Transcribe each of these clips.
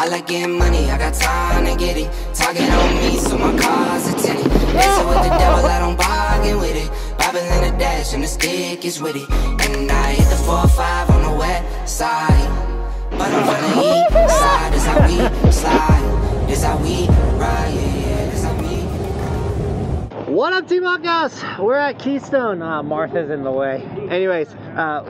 I like getting money, I got time to get it. Target on me, so my car's a tenant. Messing with the devil, I don't bargain with it. Bobbing in the dash and the stick is with it. And I hit the 4-5 on the west side. But I'm on the east side, this how we slide. This how we ride, yeah, this how we. What up, Team Buckhouse? We're at Keystone. Martha's in the way. Anyways,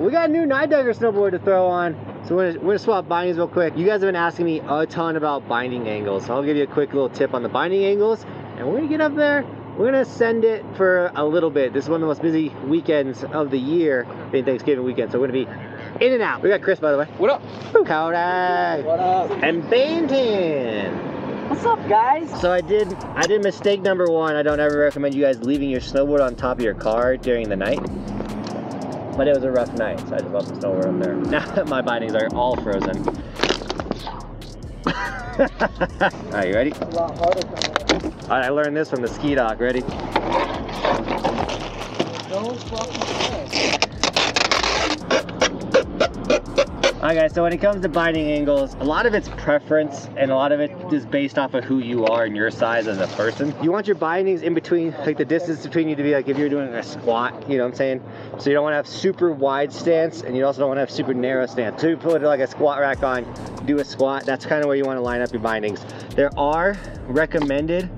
we got a new Night Dugger snowboard to throw on. So we're gonna swap bindings real quick. You guys have been asking me a ton about binding angles. So I'll give you a quick little tip on the binding angles. And we're gonna get up there. We're gonna send it for a little bit. This is one of the most busy weekends of the year, being Thanksgiving weekend. So we're gonna be in and out. We got Chris, by the way. What up? Shoutout. What up? And Bainton. What's up, guys? So I did mistake number one. I don't ever recommend you guys leaving your snowboard on top of your car during the night. But it was a rough night, so I just left the snowboard up there. Now my bindings are all frozen. Alright, you ready? A lot harder than Alright, I learned this from the ski doc. Ready? Don't fucking Alright guys, so when it comes to binding angles, a lot of it's preference and a lot of it is based off of who you are and your size as a person. You want your bindings in between, like the distance between you to be like if you're doing a squat, you know what I'm saying? So you don't want to have super wide stance and you also don't want to have super narrow stance. So you put like a squat rack on, do a squat, that's kind of where you want to line up your bindings. There are recommended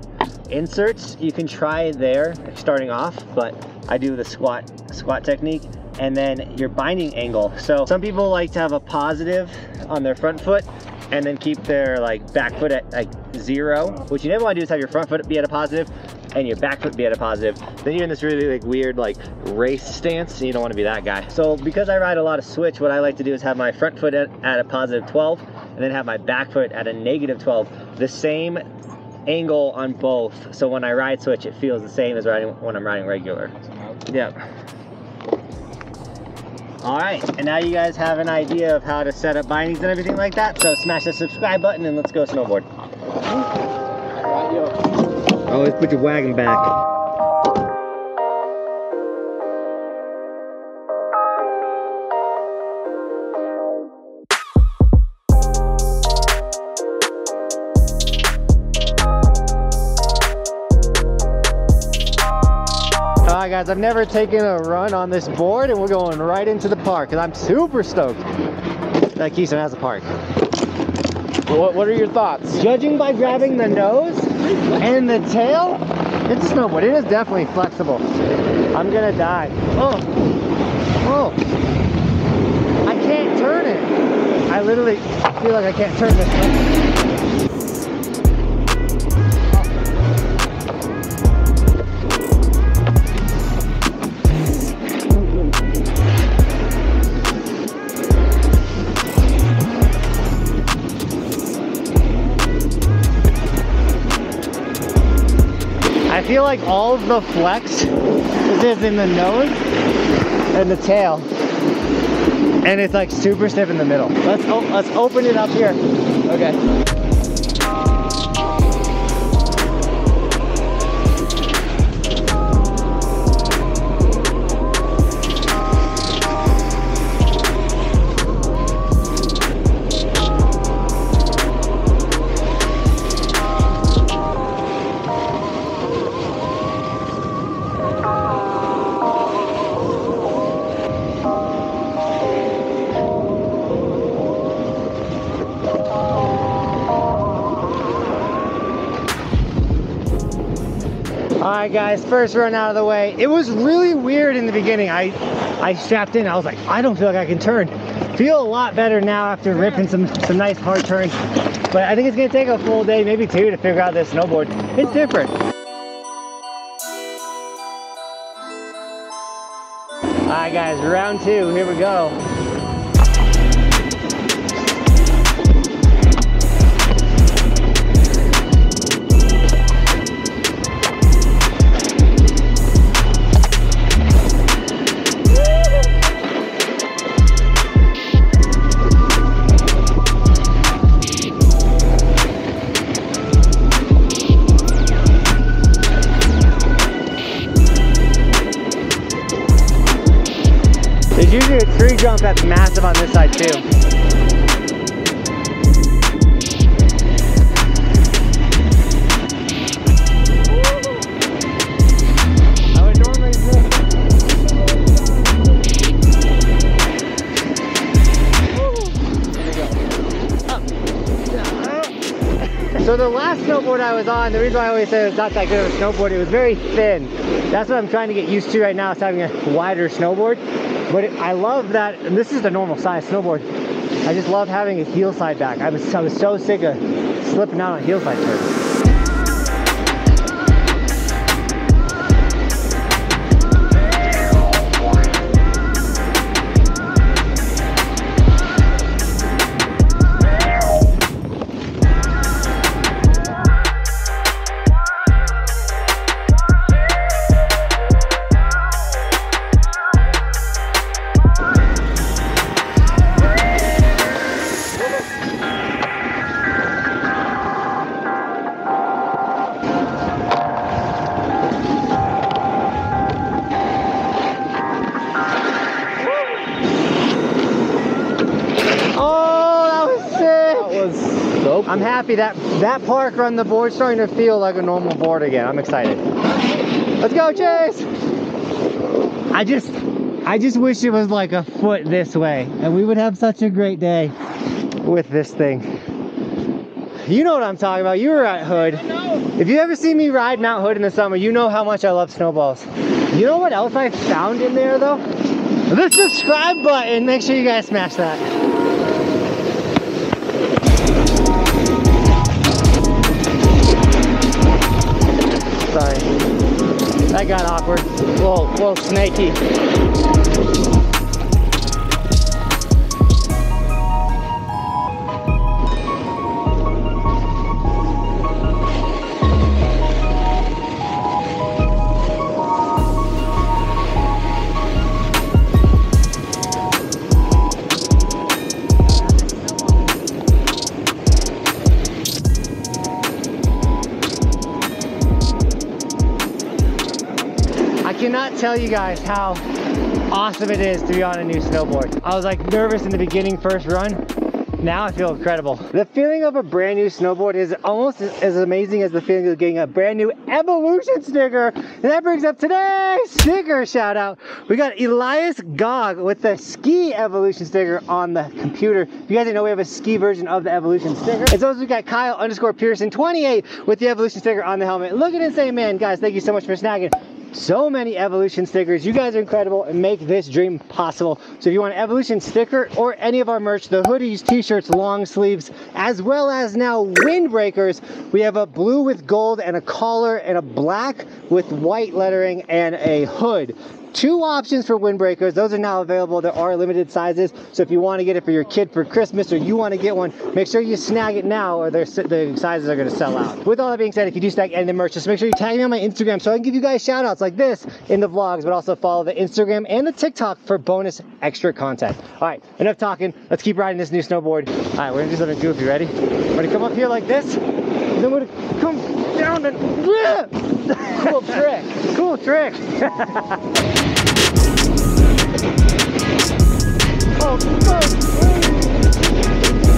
inserts you can try there starting off, but I do the squat technique. And then your binding angle. So some people like to have a positive on their front foot and then keep their like back foot at like 0. What you never want to do is have your front foot be at a positive and your back foot be at a positive. Then you're in this really like weird like race stance and you don't want to be that guy. So because I ride a lot of switch, what I like to do is have my front foot at a positive 12 and then have my back foot at a negative 12. The same angle on both. So when I ride switch, it feels the same as when I'm riding regular. Yeah. All right, and now you guys have an idea of how to set up bindings and everything like that. So smash the subscribe button and let's go snowboard. Always put your wagon back. Alright guys, I've never taken a run on this board and we're going right into the park because I'm super stoked that Keystone has a park. What are your thoughts? Judging by grabbing the nose and the tail, it's a snowboard. It is definitely flexible. I'm gonna die. Oh, oh, I can't turn it. I literally feel like I can't turn this one. I feel like all of the flex is in the nose and the tail, and it's like super stiff in the middle. Let's open it up here. Okay. Alright guys, first run out of the way. It was really weird in the beginning. I strapped in, I was like, I don't feel like I can turn. Feel a lot better now after ripping some nice hard turns. But I think it's gonna take a full day, maybe 2, to figure out this snowboard. It's different. Alright guys, round 2, here we go. There's usually a tree jump that's massive on this side too. So the last snowboard I was on, the reason why I always say it was not that good of a snowboard, it was very thin. That's what I'm trying to get used to right now, is having a wider snowboard. But I love that, and this is the normal size snowboard. I just love having a heel slide back. I was so sick of slipping out on heel slide turns. I'm happy that park run, the board's starting to feel like a normal board again. I'm excited. Let's go, Chase! I just wish it was like a foot this way, and we would have such a great day with this thing. You know what I'm talking about. You were at Hood. If you ever see me ride Mount Hood in the summer, you know how much I love snowballs. You know what else I found in there though? The subscribe button. Make sure you guys smash that. Sorry, that got awkward. A little snaky. I cannot tell you guys how awesome it is to be on a new snowboard. I was like nervous in the beginning, first run. Now I feel incredible. The feeling of a brand new snowboard is almost as amazing as the feeling of getting a brand new Evolution sticker. And that brings up today's sticker shout out. We got Elias Gog with the ski Evolution sticker on the computer. If you guys didn't know, we have a ski version of the Evolution sticker. And so we got Kyle_Pearson28 with the Evolution sticker on the helmet. Look at Insane Man. Guys, thank you so much for snagging so many Evolution stickers. You guys are incredible and make this dream possible. So if you want an Evolution sticker or any of our merch, the hoodies, t-shirts, long sleeves, as well as now windbreakers, we have a blue with gold and a collar and a black with white lettering and a hood. 2 options for windbreakers. Those are now available. There are limited sizes, so if you want to get it for your kid for Christmas or you want to get one, make sure you snag it now or the sizes are going to sell out. With all that being said, if you do snag any of the merch, just make sure you tag me on my Instagram so I can give you guys shout outs like this in the vlogs, but also follow the Instagram and the TikTok for bonus extra content. All right, enough talking. Let's keep riding this new snowboard. All right, we're going to do something goofy. Ready? We're going to come up here like this, and then we're going to come down and... Cool trick. Cool trick. Oh,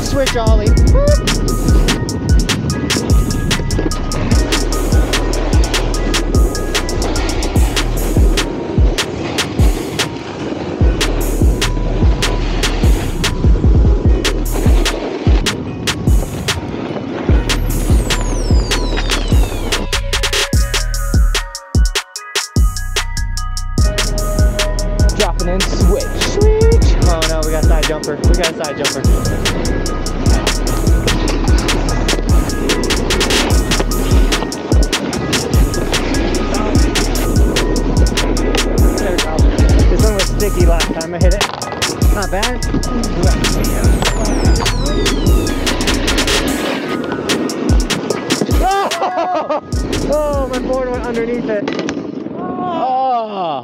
switch ollie. Dropping in, switch. Oh no, we got a side jumper. We got a side jumper. There we go. This one was sticky last time I hit it. Not bad. Oh, my board went underneath it.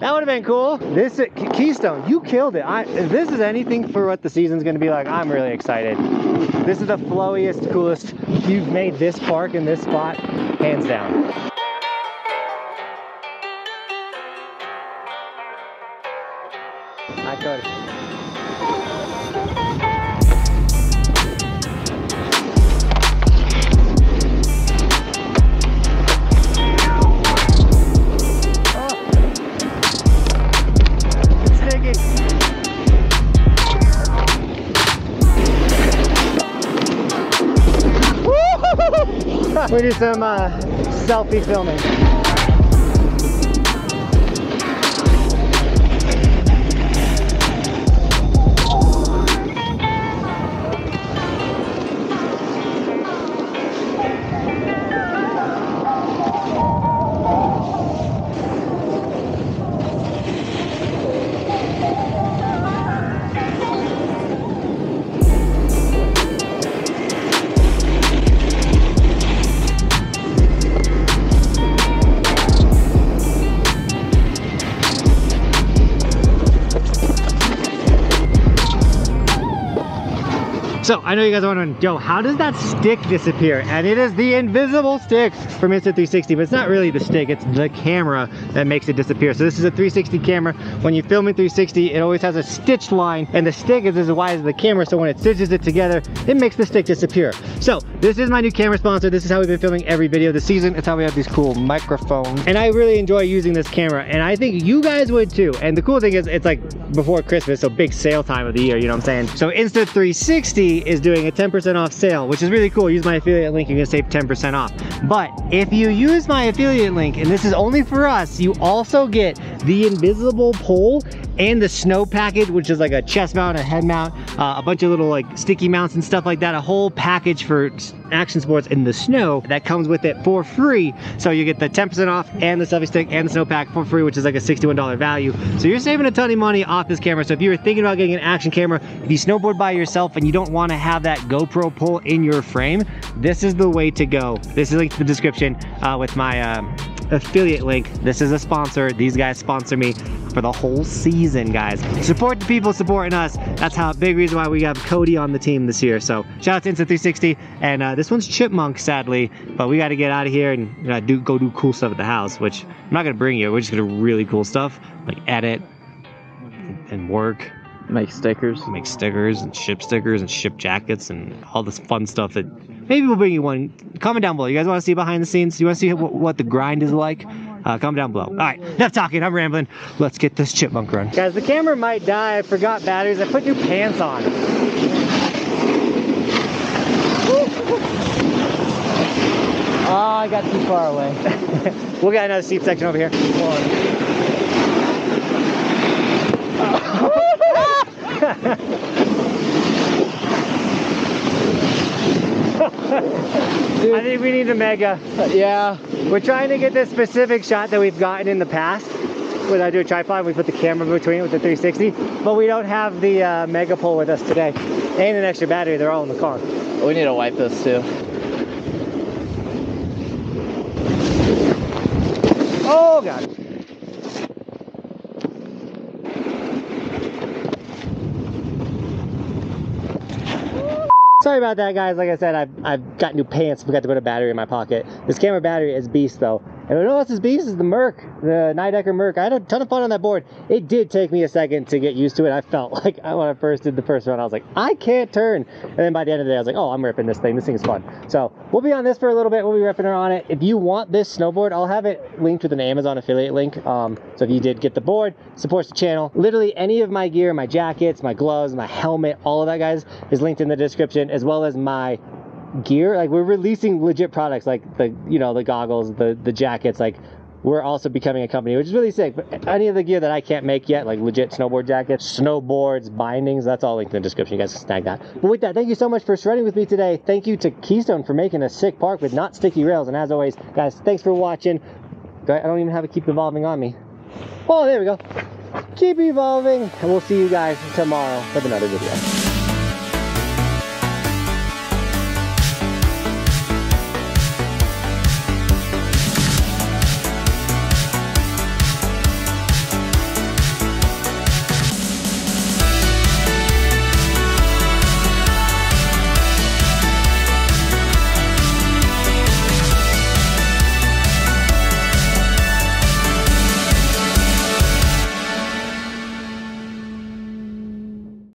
That would have been cool. This Keystone, you killed it. If this is anything for what the season's going to be like, I'm really excited. This is the flowiest, coolest. You've made this park in this spot, hands down. I could. We do some selfie filming. So I know you guys are wondering, yo, how does that stick disappear? And it is the invisible stick from Insta360, but it's not really the stick, it's the camera that makes it disappear. So this is a 360 camera. When you film in 360, it always has a stitched line, and the stick is as wide as the camera, so when it stitches it together, it makes the stick disappear. So this is my new camera sponsor. This is how we've been filming every video this season. It's how we have these cool microphones. And I really enjoy using this camera, and I think you guys would too. And the cool thing is, it's like before Christmas, so big sale time of the year, you know what I'm saying? So Insta360 is doing a 10% off sale, which is really cool. Use my affiliate link, you're gonna save 10% off. But if you use my affiliate link, and this is only for us, you also get the invisible pole and the snow package, which is like a chest mount, a head mount, a bunch of little like sticky mounts and stuff like that, a whole package for action sports in the snow that comes with it for free. So you get the 10% off and the selfie stick and the snow pack for free, which is like a $61 value. So you're saving a ton of money off this camera. So if you were thinking about getting an action camera, if you snowboard by yourself and you don't want to have that GoPro pole in your frame, this is the way to go. This is linked in the description with my affiliate link. This is a sponsor. These guys sponsor me for the whole season, guys. Support the people supporting us. That's how big reason why we got Cody on the team this year. So shout out to Insta360, and this one's Chipmunk, sadly, but we got to get out of here and go do cool stuff at the house, which I'm not gonna bring you. We're just gonna do really cool stuff, like edit and work. Make stickers and ship jackets and all this fun stuff that maybe we'll bring you one. Comment down below. You guys want to see behind the scenes? You want to see what the grind is like? Comment down below. All right, enough talking. I'm rambling. Let's get this chipmunk run. Guys, the camera might die. I forgot batteries. I put new pants on. Oh, I got too far away. We'll get another seat section over here. I think we need a mega. Yeah. We're trying to get this specific shot that we've gotten in the past. When I do a tripod, we put the camera between it with the 360, but we don't have the mega pole with us today. And an extra battery, they're all in the car. We need to wipe this too. Oh God. Sorry about that, guys. Like I said, I've got new pants. Forgot to put a battery in my pocket. This camera battery is beast though. And what else is beast is the Merc, the Nidecker Merc. I had a ton of fun on that board. It did take me a second to get used to it. I felt like when I first did the first run, I was like, I can't turn. And then by the end of the day, I was like, oh, I'm ripping this thing. This thing's fun. So we'll be on this for a little bit. We'll be ripping on it. If you want this snowboard, I'll have it linked with an Amazon affiliate link. So if you did get the board, supports the channel. Literally any of my gear, my jackets, my gloves, my helmet, all of that, guys, is linked in the description, as well as my gear. Like, we're releasing legit products, like the, you know, the goggles, the jackets. Like, we're also becoming a company, which is really sick. But any of the gear that I can't make yet, like legit snowboard jackets, snowboards, bindings, that's all linked in the description. You guys can snag that. But with that, thank you so much for shredding with me today. Thank you to Keystone for making a sick park with not sticky rails. And as always, guys, thanks for watching. I don't even have it keep evolving on me. Oh, there we go. Keep evolving, and we'll see you guys tomorrow with another video.